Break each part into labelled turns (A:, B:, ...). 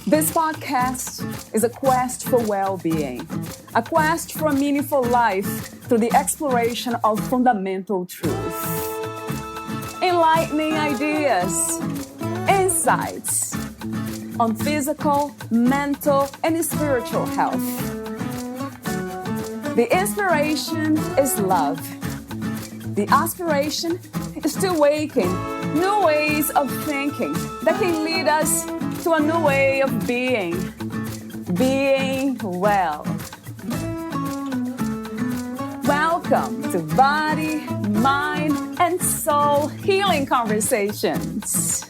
A: This podcast is a quest for well-being, a quest for a meaningful life through the exploration of fundamental truth. Enlightening ideas, insights on physical, mental, and spiritual health. The inspiration is love. The aspiration is to awaken new ways of thinking that can lead us to a new way of being well. Welcome to Body, Mind, and Soul Healing Conversations.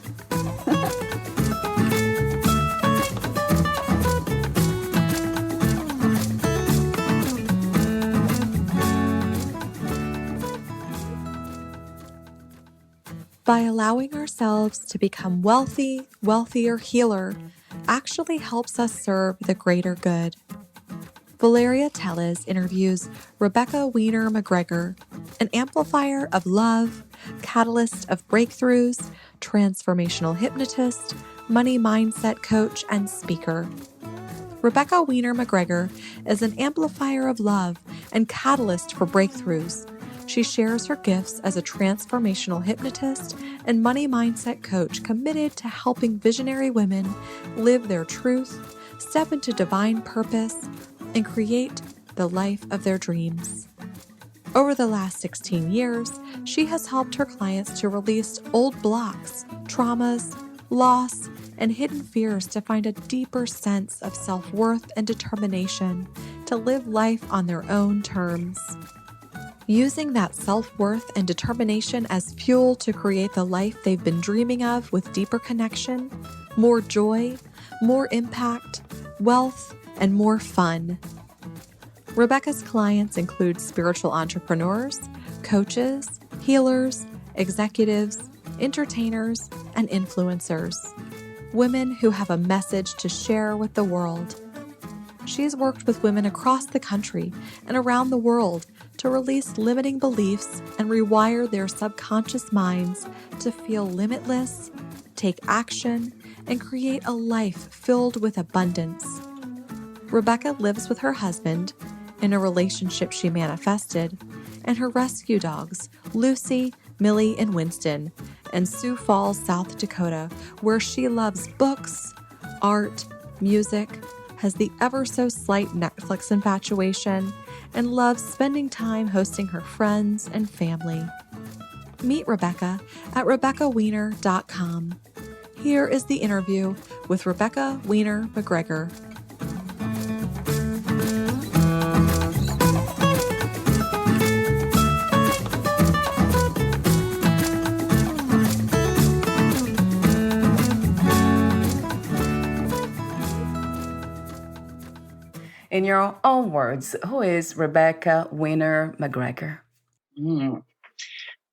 B: By allowing ourselves to become wealthy, wealthier healer actually helps us serve the greater good. Valeria Teles interviews Rebecca Wiener McGregor, an amplifier of love, catalyst of breakthroughs, transformational hypnotist, money mindset coach, and speaker. Rebecca Weininger McGregor is an amplifier of love and catalyst for breakthroughs. She shares her gifts as a transformational hypnotist and money mindset coach committed to helping visionary women live their truth, step into divine purpose, and create the life of their dreams. Over the last 16 years, she has helped her clients to release old blocks, traumas, loss, and hidden fears to find a deeper sense of self-worth and determination to live life on their own terms. Using that self-worth and determination as fuel to create the life they've been dreaming of with deeper connection, more joy, more impact, wealth, and more fun. Rebecca's clients include spiritual entrepreneurs, coaches, healers, executives, entertainers, and influencers. Women who have a message to share with the world. She's worked with women across the country and around the world to release limiting beliefs and rewire their subconscious minds to feel limitless, take action, and create a life filled with abundance. Rebecca lives with her husband, in a relationship she manifested, and her rescue dogs, Lucy, Millie, and Winston, in Sioux Falls, South Dakota, where she loves books, art, music, has the ever-so-slight Netflix infatuation, and loves spending time hosting her friends and family. Meet Rebecca at RebeccaWeininger.com. Here is the interview with Rebecca Wiener McGregor.
A: In your own words, who is Rebecca Wiener McGregor?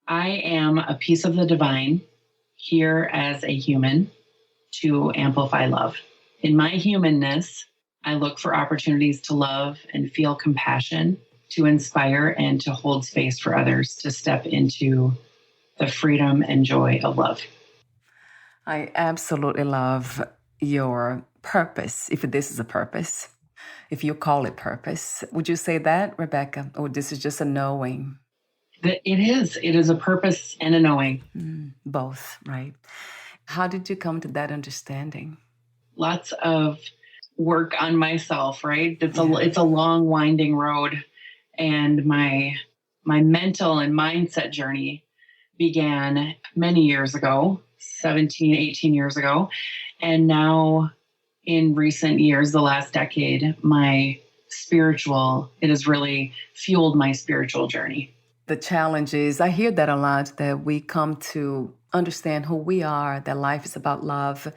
C: I am a piece of the divine here as a human to amplify love. In my humanness, I look for opportunities to love and feel compassion, to inspire and to hold space for others to step into the freedom and joy of love.
A: I absolutely love your purpose, if this is a purpose. If you call it purpose, would you say that, Rebecca? Or this is just a knowing?
C: It is. It is a purpose and a knowing.
A: Both, right? How did you come to that understanding?
C: Lots of work on myself, right? It's a long, winding road. And my mental and mindset journey began many years ago, 17, 18 years ago. And now in recent years, the last decade, it has really fueled my spiritual journey.
A: The challenges, I hear that a lot, that we come to understand who we are, that life is about love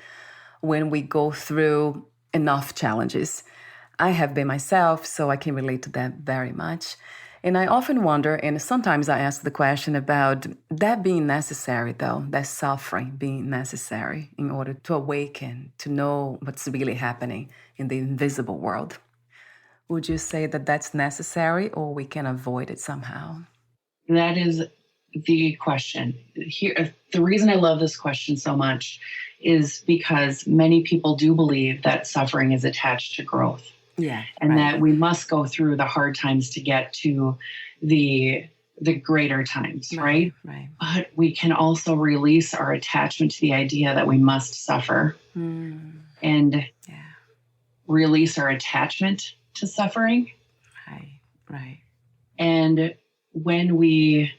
A: when we go through enough challenges. I have been myself, so I can relate to that very much. And I often wonder, and sometimes I ask the question about that being necessary, though, that suffering being necessary in order to awaken, to know what's really happening in the invisible world. Would you say that that's necessary, or we can avoid it somehow?
C: That is the question. Here, the reason I love this question so much is because many people do believe that suffering is attached to growth.
A: Yeah.
C: And that we must go through the hard times to get to the greater times, right?
A: Right.
C: But we can also release our attachment to the idea that we must suffer and release our attachment to suffering.
A: Right.
C: And when we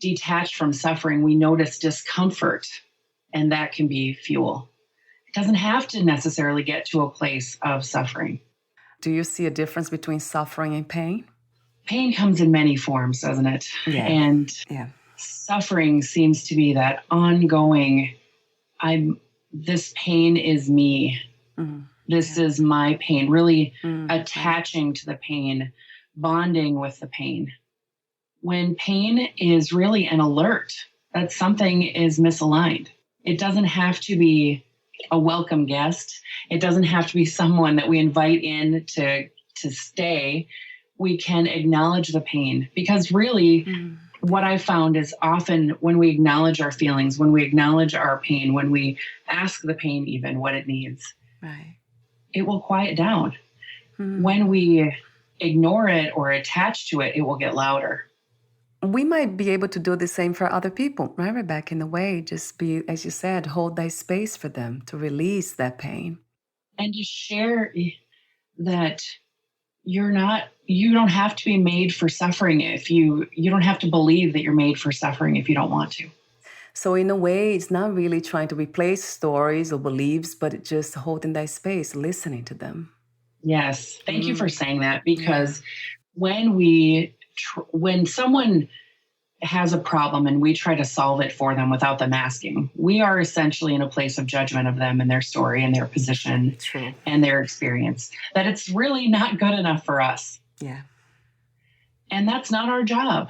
C: detach from suffering, we notice discomfort, and that can be fuel. It doesn't have to necessarily get to a place of suffering.
A: Do you see a difference between suffering and pain?
C: Pain comes in many forms, doesn't it?
A: Yeah.
C: And suffering seems to be that ongoing, this pain is me. This is my pain, really attaching to the pain, bonding with the pain. When pain is really an alert that something is misaligned. It doesn't have to be a welcome guest. It doesn't have to be someone that we invite in to stay. We can acknowledge the pain, because really what I found is often when we acknowledge our feelings, when we acknowledge our pain, when we ask the pain even what it needs, it will quiet down. When we ignore it or attach to it, it will get louder.
A: We might be able to do the same for other people, right, Rebecca? In a way, just be, as you said, hold that space for them to release that pain.
C: And to share that you don't have to be made for suffering if you don't have to believe that you're made for suffering if you don't want to.
A: So in a way, it's not really trying to replace stories or beliefs, but just holding that space, listening to them.
C: Yes. Thank you for saying that, because when someone has a problem and we try to solve it for them without them asking, we are essentially in a place of judgment of them and their story and their position and their experience, that it's really not good enough for us.
A: Yeah.
C: And that's not our job.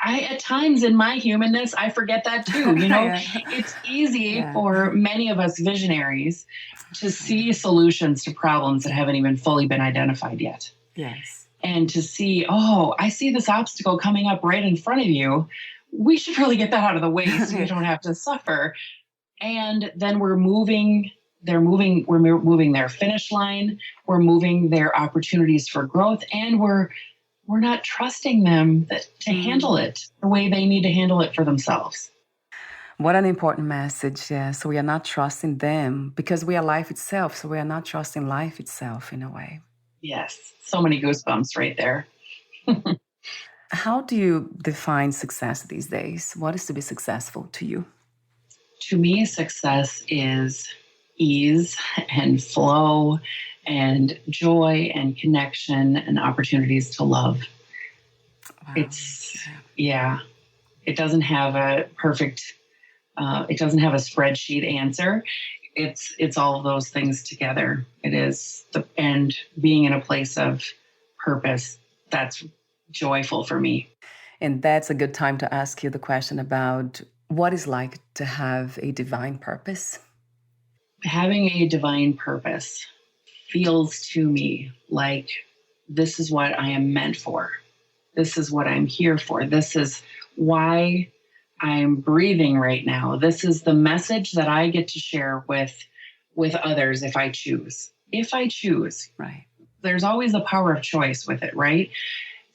C: At times in my humanness, I forget that too. It's easy for many of us visionaries to see solutions to problems that haven't even fully been identified yet.
A: Yes.
C: And to see, I see this obstacle coming up right in front of you. We should really get that out of the way so you don't have to suffer. And then we're moving their finish line. We're moving their opportunities for growth. And we're not trusting them to handle it the way they need to handle it for themselves.
A: What an important message. Yeah. So we are not trusting them because we are life itself. So we are not trusting life itself in a way.
C: Yes. So many goosebumps right there.
A: How do you define success these days? What is to be successful to you?
C: To me, success is ease and flow and joy and connection and opportunities to love. Wow. It doesn't have a perfect, it doesn't have a spreadsheet answer. It's all of those things together. It is and being in a place of purpose, that's joyful for me.
A: And that's a good time to ask you the question about what it's like to have a divine purpose.
C: Having a divine purpose feels to me like this is what I am meant for. This is what I'm here for. This is why I'm breathing right now. This is the message that I get to share with others if I choose. If I choose.
A: Right.
C: There's always the power of choice with it, right?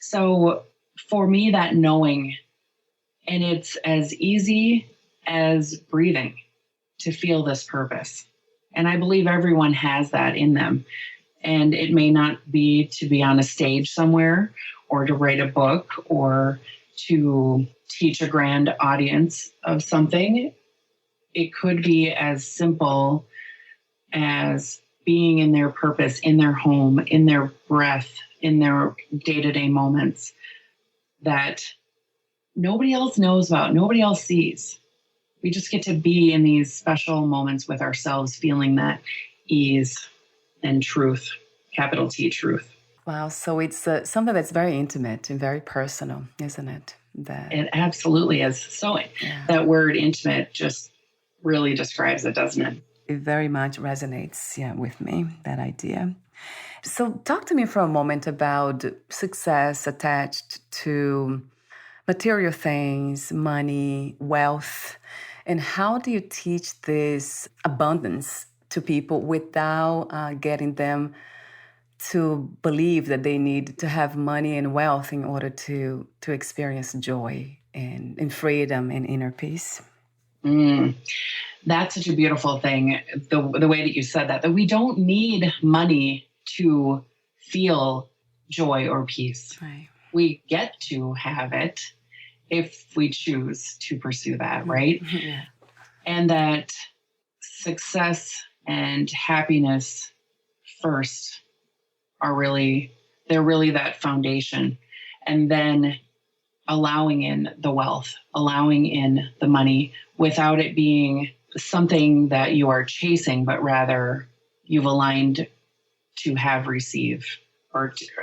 C: So for me, that knowing, and it's as easy as breathing to feel this purpose. And I believe everyone has that in them. And it may not be to be on a stage somewhere or to write a book or to teach a grand audience of something. It could be as simple as being in their purpose, in their home, in their breath, in their day-to-day moments that nobody else knows about, nobody else sees. We just get to be in these special moments with ourselves, feeling that ease and truth, capital T, truth.
A: Wow. So it's something that's very intimate and very personal, isn't it?
C: It absolutely is. So that word intimate just really describes it, doesn't it?
A: It very much resonates, with me, that idea. So talk to me for a moment about success attached to material things, money, wealth, And how do you teach this abundance to people without getting them to believe that they need to have money and wealth in order to experience joy and freedom and inner peace?
C: That's such a beautiful thing, the way that you said that we don't need money to feel joy or peace.
A: Right.
C: We get to have it if we choose to pursue that, right?
A: Yeah.
C: And that success and happiness first they're really that foundation. And then allowing in the wealth, allowing in the money without it being something that you are chasing, but rather you've aligned to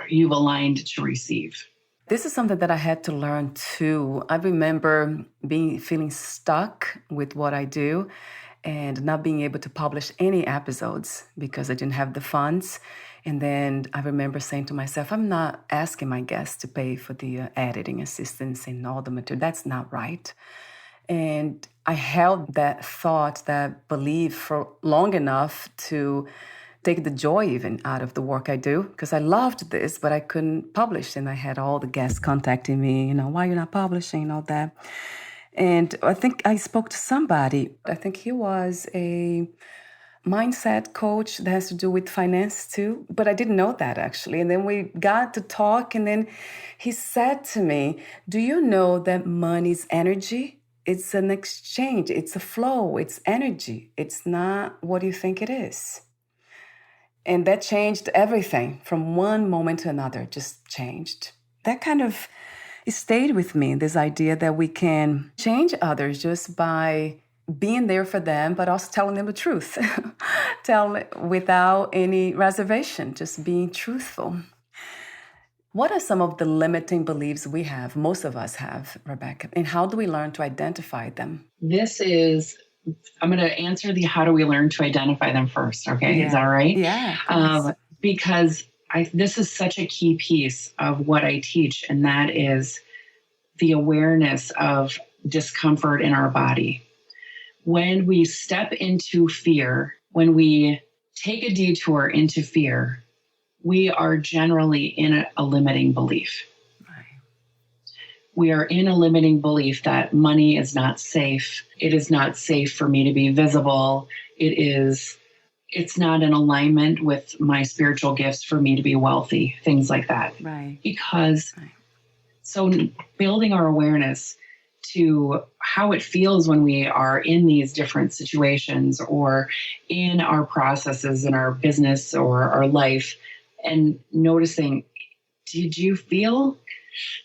C: you've aligned to receive.
A: This is something that I had to learn too. I remember feeling stuck with what I do and not being able to publish any episodes because I didn't have the funds. And then I remember saying to myself, I'm not asking my guests to pay for the editing assistance and all the material. That's not right. And I held that thought, that belief for long enough to take the joy even out of the work I do, because I loved this, but I couldn't publish. And I had all the guests contacting me, why you're not publishing and all that. And I think I spoke to somebody. I think he was a mindset coach that has to do with finance too, but I didn't know that actually. And then we got to talk, and then he said to me, do you know that money's energy? It's an exchange, it's a flow, it's energy. It's not what you think it is. And that changed everything from one moment to another, just changed. That kind of stayed with me, this idea that we can change others just by being there for them, but also telling them the truth. Tell without any reservation, just being truthful. What are some of the limiting beliefs we have, most of us have, Rebecca, and how do we learn to identify them?
C: I'm going to answer the how do we learn to identify them first, okay?
A: Yeah.
C: Is that right?
A: Yeah.
C: Because this is such a key piece of what I teach, and that is the awareness of discomfort in our body. When we step into fear, when we take a detour into fear, we are generally in a limiting belief.
A: Right.
C: We are in a limiting belief that money is not safe. It is not safe for me to be visible. It's not in alignment with my spiritual gifts for me to be wealthy, things like that.
A: Right.
C: So building our awareness to how it feels when we are in these different situations or in our processes in our business or our life, and noticing, did you feel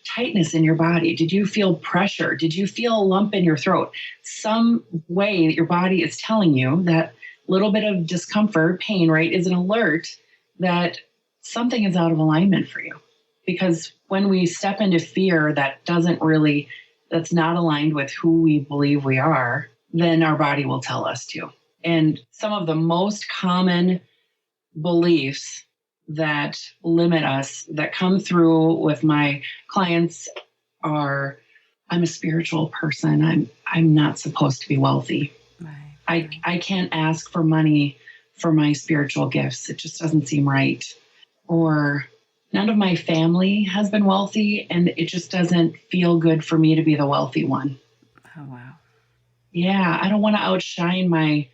C: tightness in your body? Did you feel pressure? Did you feel a lump in your throat? Some way that your body is telling you that little bit of discomfort, pain, right, is an alert that something is out of alignment for you. Because when we step into fear that's not aligned with who we believe we are, then our body will tell us to. And some of the most common beliefs that limit us, that come through with my clients, are, I'm a spiritual person. I'm not supposed to be wealthy.
A: Right.
C: I can't ask for money for my spiritual gifts. It just doesn't seem right. Or none of my family has been wealthy, and it just doesn't feel good for me to be the wealthy one.
A: Oh, wow.
C: Yeah, I don't want to outshine my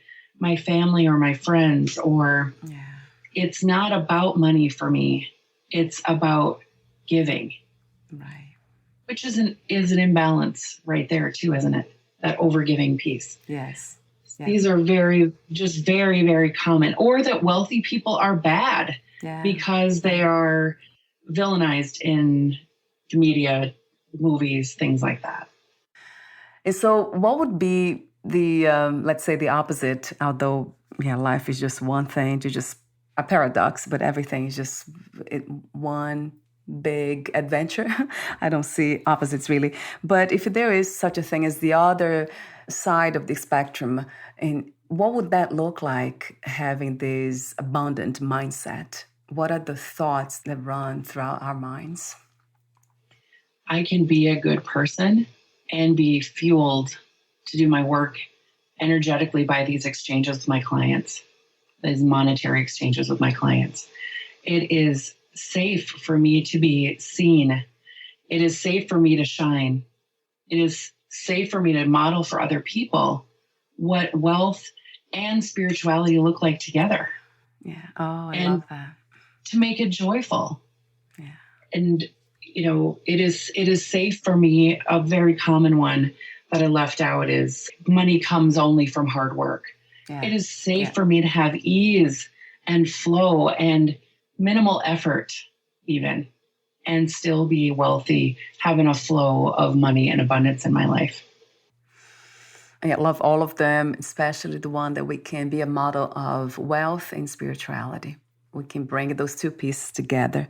C: family or my friends, or it's not about money for me. It's about giving.
A: Right.
C: Which is an imbalance right there too, isn't it? That overgiving piece.
A: Yes.
C: These are very, very common. Or that wealthy people are bad because they are villainized in the media, movies, things like that.
A: And so what would be the, let's say the opposite, although life is just one thing, to just a paradox, but everything is just one big adventure. I don't see opposites really. But if there is such a thing as the other side of the spectrum, and what would that look like, having this abundant mindset? What are the thoughts that run throughout our minds?
C: I can be a good person and be fueled to do my work energetically by these exchanges with my clients, these monetary exchanges with my clients. It is safe for me to be seen. It is safe for me to shine. It is safe for me to model for other people what wealth and spirituality look like together.
A: Yeah. Oh, I love that.
C: To make it joyful.
A: Yeah.
C: And, it is safe for me. A very common one that I left out is money comes only from hard work. Yeah. It is safe for me to have ease and flow and minimal effort even, and still be wealthy, having a flow of money and abundance in my life.
A: I love all of them, especially the one that we can be a model of wealth and spirituality. We can bring those two pieces together.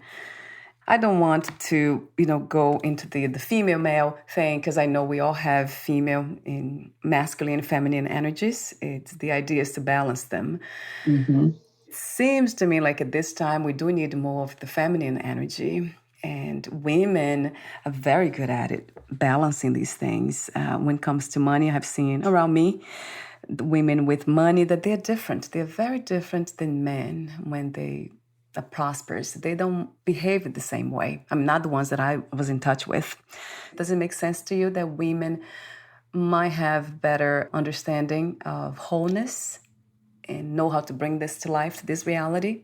A: I don't want to, go into the female male thing, because I know we all have female and masculine and feminine energies. The idea is to balance them. Mm-hmm. It seems to me like at this time we do need more of the feminine energy. And women are very good at it, balancing these things. When it comes to money, I've seen around me women with money that they're different. They're very different than men when they are prosperous. They don't behave the same way. I'm not the ones that I was in touch with. Does it make sense to you that women might have better understanding of wholeness and know how to bring this to life, to this reality?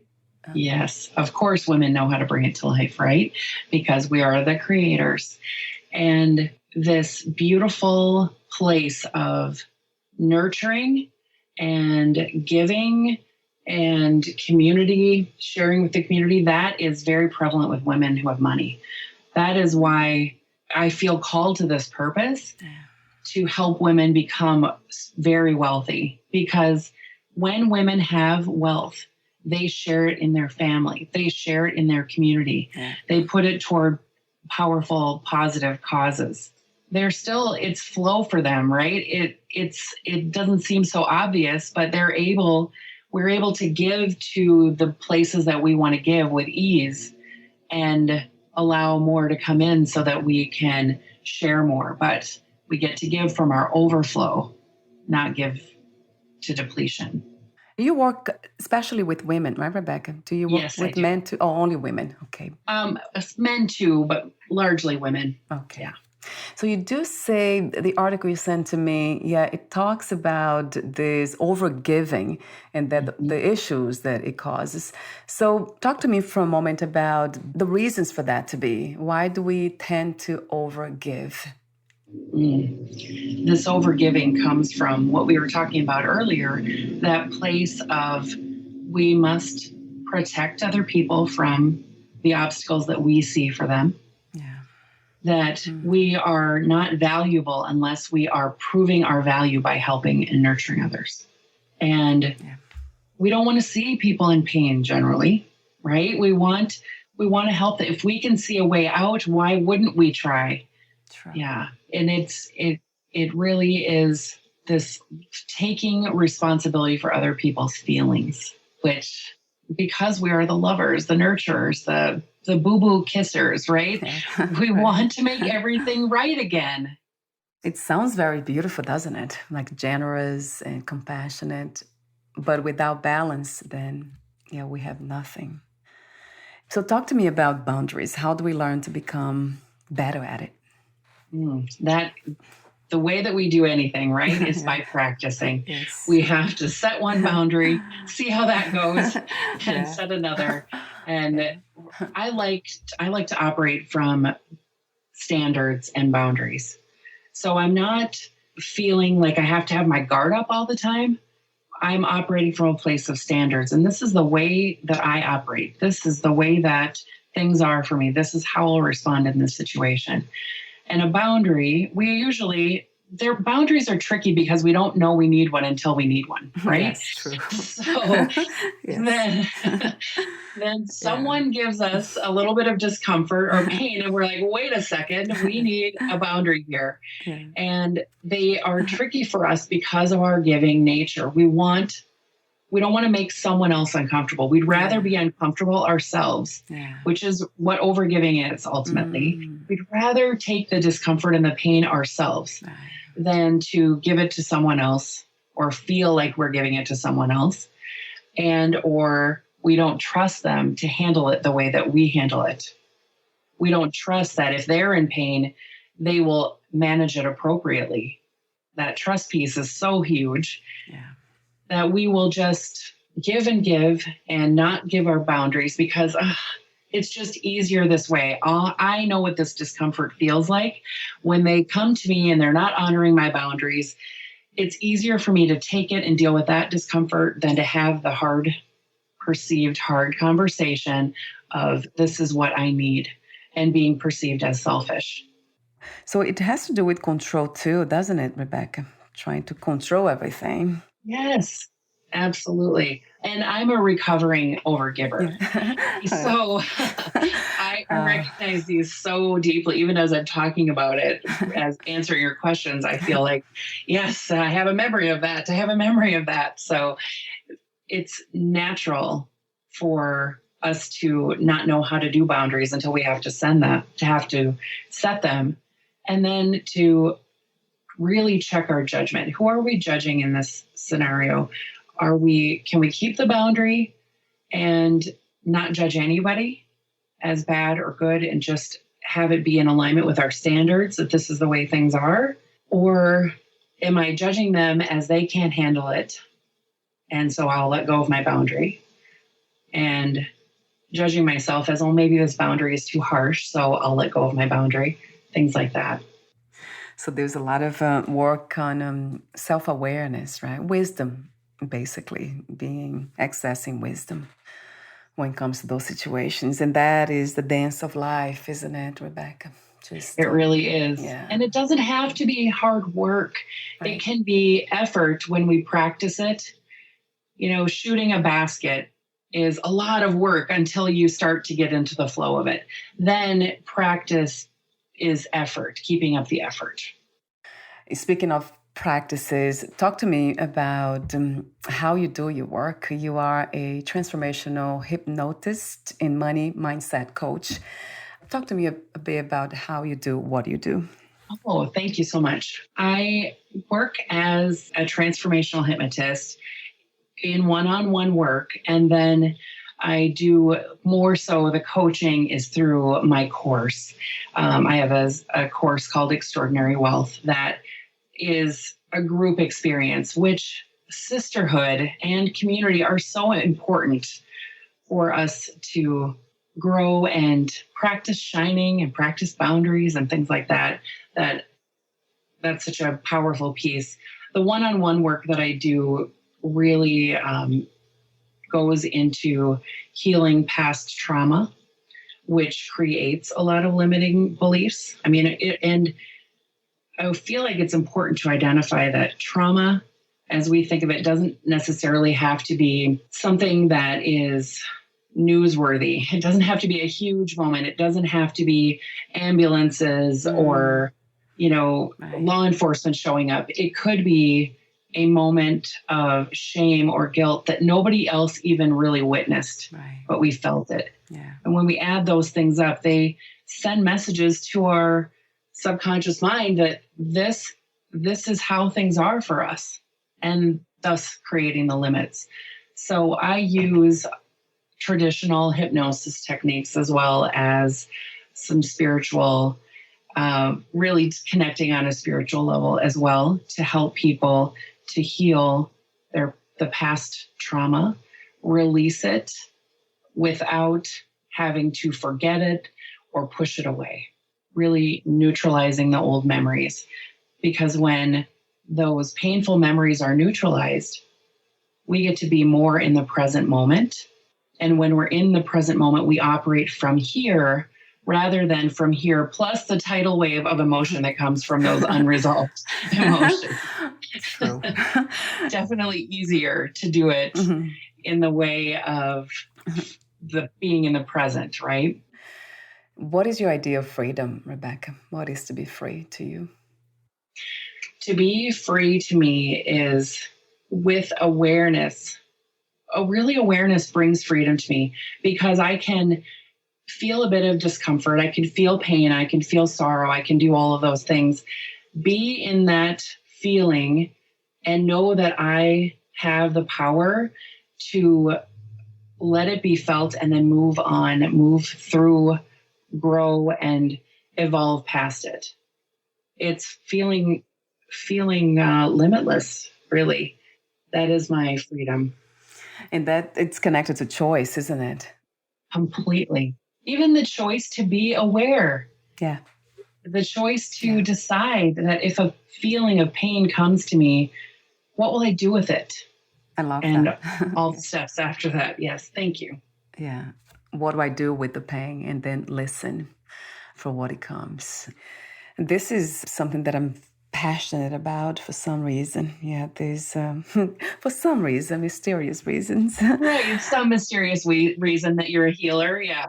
C: Yes, of course, women know how to bring it to life, right? Because we are the creators. And this beautiful place of nurturing and giving and community, sharing with the community, that is very prevalent with women who have money. That is why I feel called to this purpose, to help women become very wealthy. Because when women have wealth, they share it in their family. They share it in their community. Yeah. They put it toward powerful, positive causes. It's flow for them, right? It doesn't seem so obvious, but we're able to give to the places that we want to give with ease and allow more to come in so that we can share more. But we get to give from our overflow, not give to depletion.
A: You work especially with women, right, Rebecca? Do you work with men too? Oh, only women. Okay.
C: Men too, but largely women.
A: Okay. Yeah. So you do say, the article you sent to me, it talks about this overgiving and that the issues that it causes. So talk to me for a moment about the reasons for that to be. Why do we tend to overgive?
C: This overgiving comes from what we were talking about earlier, that place of we must protect other people from the obstacles that we see for them. That we are not valuable unless we are proving our value by helping and nurturing others. And we don't want to see people in pain generally, right? We want to help them. If we can see a way out, why wouldn't we try? Yeah. And it really is this taking responsibility for other people's feelings, which, because we are the lovers, the nurturers, the boo-boo kissers, right? We want to make everything right again.
A: It sounds very beautiful, doesn't it? Like generous and compassionate, but without balance, then we have nothing. So talk to me about boundaries. How do we learn to become better at it?
C: The way that we do anything, right, is by practicing. Yes. We have to set one boundary, see how that goes, and set another. And I like to operate from standards and boundaries. So I'm not feeling like I have to have my guard up all the time. I'm operating from a place of standards. And this is the way that I operate. This is the way that things are for me. This is how I'll respond in this situation. And a boundary, their boundaries are tricky because we don't know we need one until we need one, right?
A: Yes, true.
C: So then someone gives us a little bit of discomfort or pain, and we're like, wait a second, we need a boundary here. Yeah. And they are tricky for us because of our giving nature. We don't want to make someone else uncomfortable. We'd rather be uncomfortable ourselves, which is what overgiving is ultimately. We'd rather take the discomfort and the pain ourselves than to give it to someone else or feel like we're giving it to someone else, and or we don't trust them to handle it the way that we handle it. We don't trust that if they're in pain, they will manage it appropriately. That trust piece is so huge that we will just give and not give our boundaries because it's just easier this way. I know what this discomfort feels like when they come to me and they're not honoring my boundaries. It's easier for me to take it and deal with that discomfort than to have the perceived hard conversation of this is what I need and being perceived as selfish.
A: So it has to do with control too, doesn't it, Rebecca? Trying to control everything.
C: Yes, absolutely. And I'm a recovering overgiver. So I recognize these so deeply, even as I'm talking about it, as answering your questions, I feel like, yes, I have a memory of that. I have a memory of that. So it's natural for us to not know how to do boundaries until we have to set them, and then to really check our judgment. Who are we judging in this scenario? Can we keep the boundary and not judge anybody as bad or good and just have it be in alignment with our standards that this is the way things are? Or am I judging them as they can't handle it? And so I'll let go of my boundary, and judging myself as, oh, maybe this boundary is too harsh, so I'll let go of my boundary, things like that.
A: So there's a lot of work on self-awareness, right? Wisdom, basically, accessing wisdom when it comes to those situations. And that is the dance of life, isn't it, Rebecca?
C: It really is.
A: Yeah.
C: And it doesn't have to be hard work. Right. It can be effort when we practice it. Shooting a basket is a lot of work until you start to get into the flow of it. Then practice is effort, keeping up the effort.
A: Speaking of practices, talk to me about how you do your work. You are a transformational hypnotist and money mindset coach. Talk to me a bit about how you do what you do.
C: Oh, thank you so much. I work as a transformational hypnotist in one-on-one work, and then I do more so the coaching is through my course. I have a course called Extraordinary Wealth that is a group experience, which sisterhood and community are so important for us to grow and practice shining and practice boundaries and things like that. That's such a powerful piece. The one-on-one work that I do really goes into healing past trauma, which creates a lot of limiting beliefs. And I feel like it's important to identify that trauma, as we think of it, doesn't necessarily have to be something that is newsworthy. It doesn't have to be a huge moment. It doesn't have to be ambulances or, right, law enforcement showing up. It could be a moment of shame or guilt that nobody else even really witnessed, right, but we felt it. Yeah. And when we add those things up, they send messages to our subconscious mind that this is how things are for us, and thus creating the limits. So I use traditional hypnosis techniques as well as some spiritual, really connecting on a spiritual level as well, to help people to heal the past trauma, release it without having to forget it or push it away, really neutralizing the old memories. Because when those painful memories are neutralized, we get to be more in the present moment. And when we're in the present moment, we operate from here rather than from here, plus the tidal wave of emotion that comes from those unresolved emotions.
A: True.
C: Definitely easier to do it in the way of the being in the present, right?
A: What is your idea of freedom, Rebecca? What is to be free to you?
C: To be free to me is with awareness. Awareness brings freedom to me, because I can feel a bit of discomfort. I can feel pain. I can feel sorrow. I can do all of those things. Be in that feeling and know that I have the power to let it be felt and then move on, move through, grow, and evolve past it. It's feeling limitless, really. That is my freedom.
A: And that it's connected to choice, isn't it?
C: Completely. Even the choice to be aware.
A: Yeah.
C: The choice to decide that if a feeling of pain comes to me, what will I do with it?
A: I love
C: and
A: that.
C: all the steps after that. Yes, thank you.
A: Yeah. What do I do with the pain? And then listen for what it comes. And this is something that I'm passionate about for some reason. Yeah, there's, for some reason, mysterious reasons.
C: Right, some mysterious reason that you're a healer. Yeah.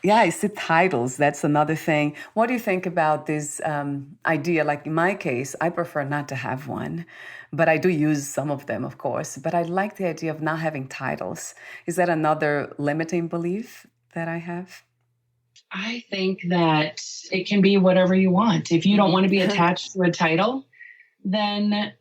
A: Yeah, I see titles. That's another thing. What do you think about this idea? Like in my case, I prefer not to have one, but I do use some of them, of course. But I like the idea of not having titles. Is that another limiting belief that I have?
C: I think that it can be whatever you want. If you don't want to be attached to a title, then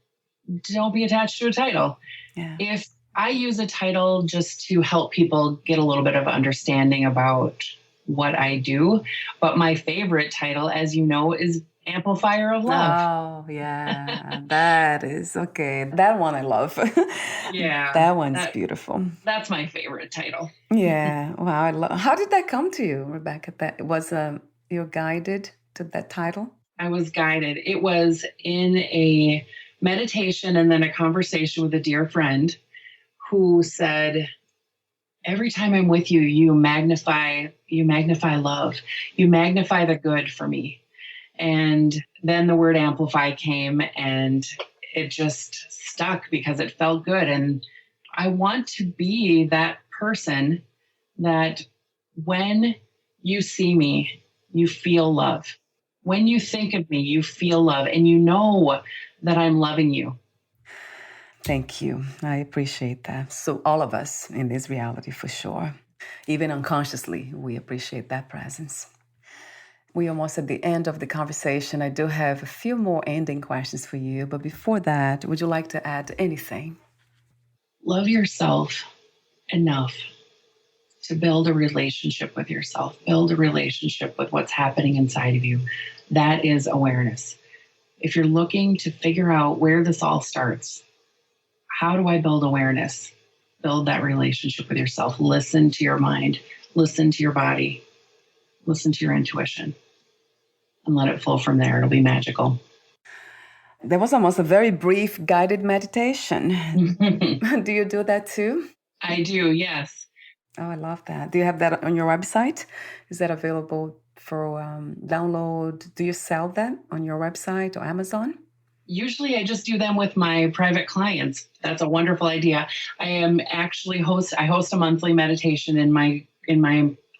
C: don't be attached to a title.
A: Yeah.
C: If I use a title just to help people get a little bit of understanding about what I do, but my favorite title, as you know, is Amplifier of Love.
A: Oh, yeah. That is okay. That one I love.
C: Yeah.
A: That one's beautiful.
C: That's my favorite title.
A: Yeah. Wow. How did that come to you, Rebecca? That was you're guided to that title?
C: I was guided. It was in a meditation and then a conversation with a dear friend who said, every time I'm with you, you magnify love. You magnify the good for me. And then the word amplify came and it just stuck because it felt good. And I want to be that person that when you see me, you feel love. When you think of me, you feel love and you know that I'm loving you.
A: Thank you. I appreciate that. So all of us in this reality, for sure, even unconsciously, we appreciate that presence. We're almost at the end of the conversation. I do have a few more ending questions for you. But before that, would you like to add anything?
C: Love yourself enough to build a relationship with yourself, build a relationship with what's happening inside of you. That is awareness. If you're looking to figure out where this all starts, how do I build awareness? Build that relationship with yourself. Listen to your mind, listen to your body, listen to your intuition, and let it flow from there. It'll be magical.
A: There was almost a very brief guided meditation. Do you do that too?
C: I do, yes.
A: Oh, I love that. Do you have that on your website? Is that available for download? Do you sell that on your website or Amazon?
C: Usually I just do them with my private clients. That's a wonderful idea. I am actually I host a monthly meditation in my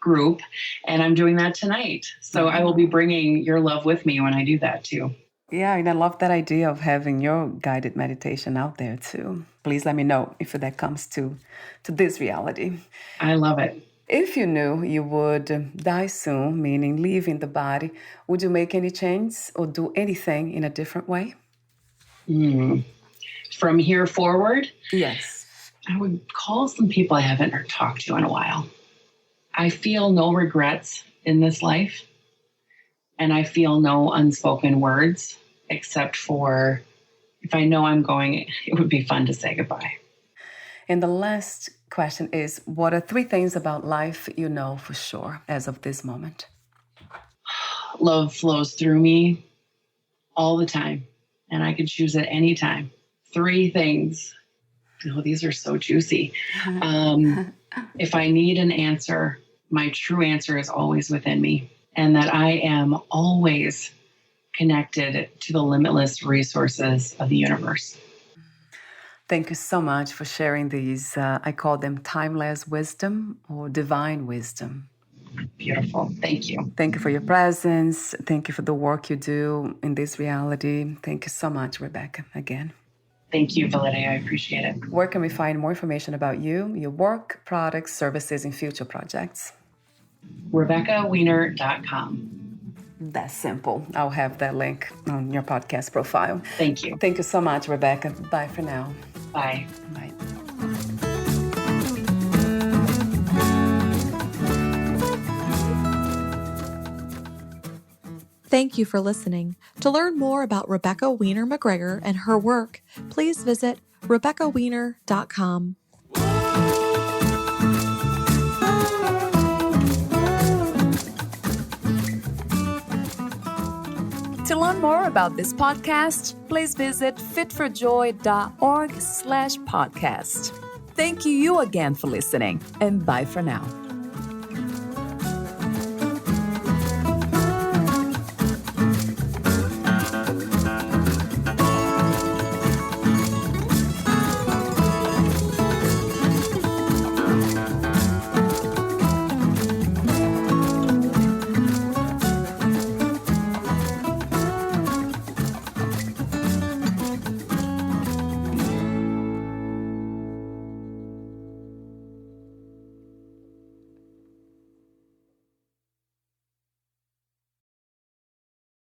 C: group, and I'm doing that tonight. So I will be bringing your love with me when I do that too.
A: Yeah, and I love that idea of having your guided meditation out there too. Please let me know if that comes to this reality.
C: I love it.
A: If you knew you would die soon, meaning leaving the body, would you make any changes or do anything in a different way?
C: From here forward?
A: Yes.
C: I would call some people I haven't talked to in a while. I feel no regrets in this life. And I feel no unspoken words, except for if I know I'm going, it would be fun to say goodbye.
A: And the last question is, what are 3 things about life you know for sure as of this moment?
C: Love flows through me all the time, and I could choose at any time. 3 things. Oh, these are so juicy. If I need an answer, my true answer is always within me. And that I am always connected to the limitless resources of the universe.
A: Thank you so much for sharing these. I call them timeless wisdom or divine wisdom.
C: Beautiful. Thank you.
A: Thank you for your presence. Thank you for the work you do in this reality. Thank you so much, Rebecca, again.
C: Thank you, Valeria. I appreciate it.
A: Where can we find more information about you, your work, products, services, and future projects?
C: RebeccaWeininger.com.
A: That's simple. I'll have that link on your podcast profile.
C: Thank you.
A: Thank you so much, Rebecca. Bye for now.
C: Bye.
A: Bye.
B: Thank you for listening. To learn more about Rebecca Wiener McGregor and her work, please visit RebeccaWiener.com.
A: To learn more about this podcast, please visit fitforjoy.org/podcast. Thank you again for listening, and bye for now.